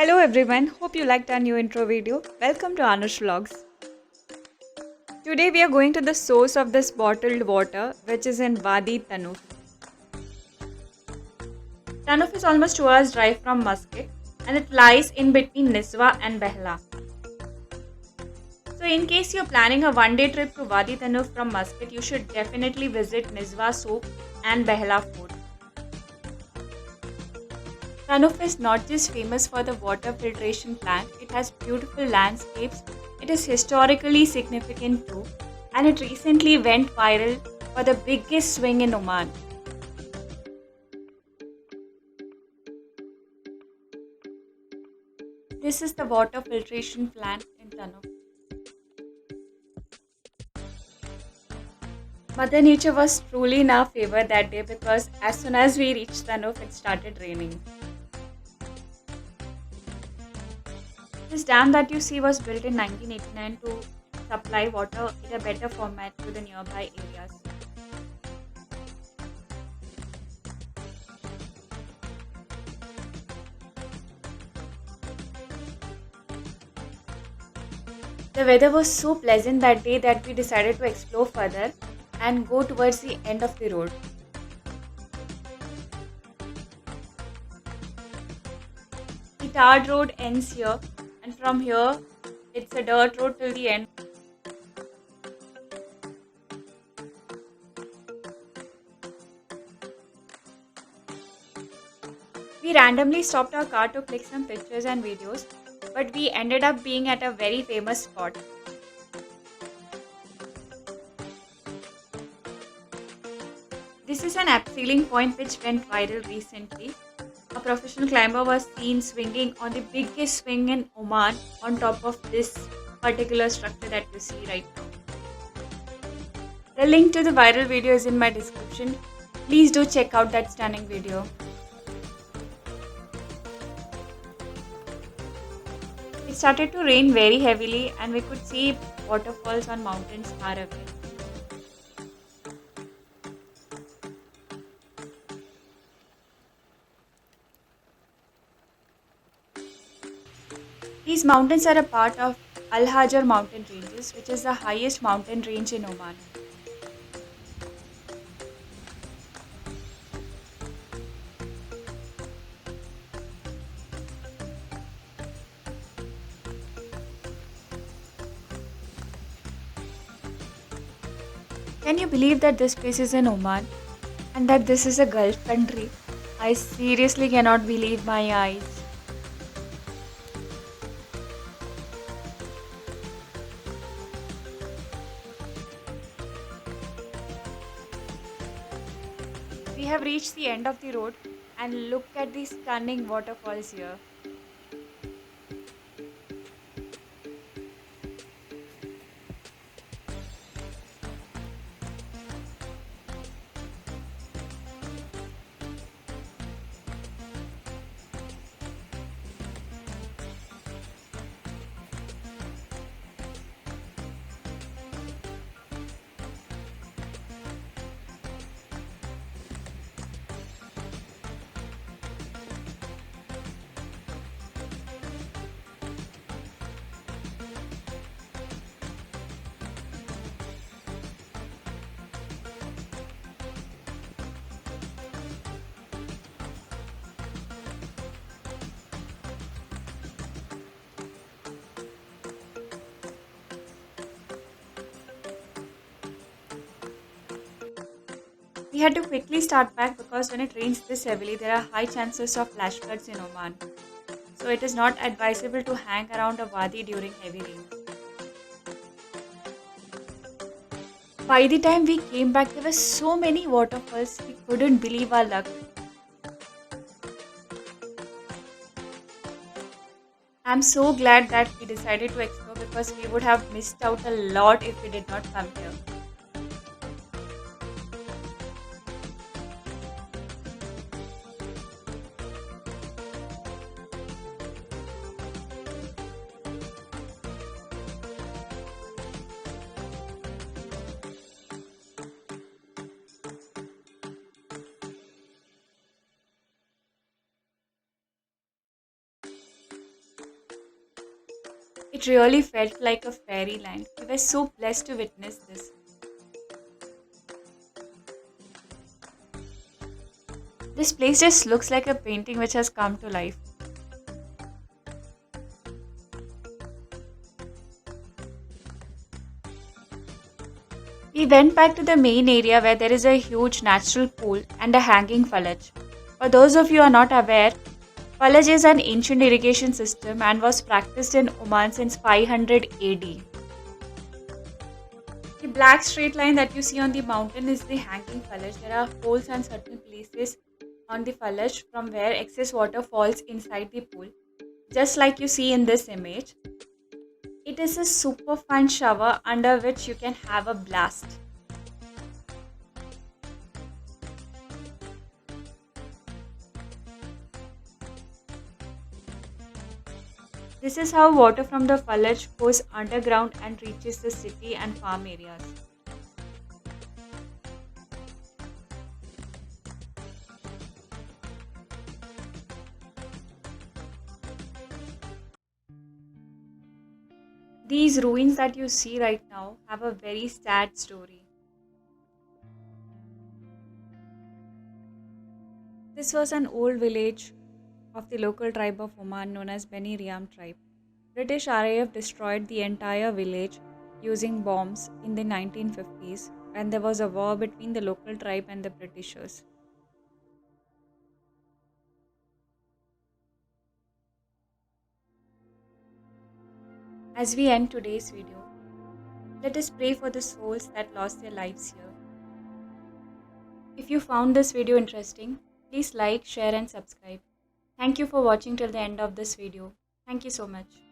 Hello everyone, hope you liked our new intro video. Welcome to Anush Vlogs. Today we are going to the source of this bottled water which is in Wadi Tanuf. Tanuf is almost 2 hours drive from Muscat and it lies in between Niswa and Behla. So in case you're planning a one-day trip to Wadi Tanuf from Muscat, you should definitely visit Niswa Souk and Behla Fort. Tanuf is not just famous for the water filtration plant, it has beautiful landscapes, it is historically significant too, and it recently went viral for the biggest swing in Oman. This is the water filtration plant in Tanuf. Mother Nature was truly in our favor that day because as soon as we reached Tanuf, it started raining. This dam that you see was built in 1989 to supply water in a better format to the nearby areas. The weather was so pleasant that day that we decided to explore further and go towards the end of the road. The tarred road ends here, and from here it's a dirt road till the end. We randomly stopped our car to click some pictures and videos, but we ended up being at a very famous spot. This is an abseiling point which went viral recently. A professional climber was seen swinging on the biggest swing in Oman on top of this particular structure that you see right now. The link to the viral video is in my description. Please do check out that stunning video. It started to rain very heavily and we could see waterfalls on mountains far away. These mountains are a part of Al Hajar mountain ranges, which is the highest mountain range in Oman. Can you believe that this place is in Oman and that this is a Gulf country? I seriously cannot believe my eyes. We have reached the end of the road and look at these stunning waterfalls here. We had to quickly start back because when it rains this heavily, there are high chances of flash floods in Oman. So it is not advisable to hang around a wadi during heavy rains. By the time we came back, there were so many waterfalls, we couldn't believe our luck. I'm so glad that we decided to explore because we would have missed out a lot if we did not come here. It really felt like a fairyland. We were so blessed to witness this. This place just looks like a painting which has come to life. We went back to the main area where there is a huge natural pool and a hanging fallage. For those of you who are not aware, fallage is an ancient irrigation system and was practiced in Oman since 500 AD. The black straight line that you see on the mountain is the hanging fallage. There are holes and certain places on the fallage from where excess water falls inside the pool, just like you see in this image. It is a super fun shower under which you can have a blast. This is how water from the fallage goes underground and reaches the city and farm areas. These ruins that you see right now have a very sad story. This was an old village of the local tribe of Oman known as Beni Riam tribe. British RAF destroyed the entire village using bombs in the 1950s when there was a war between the local tribe and the Britishers. As we end today's video, let us pray for the souls that lost their lives here. If you found this video interesting, please like, share and subscribe. Thank you for watching till the end of this video. Thank you so much.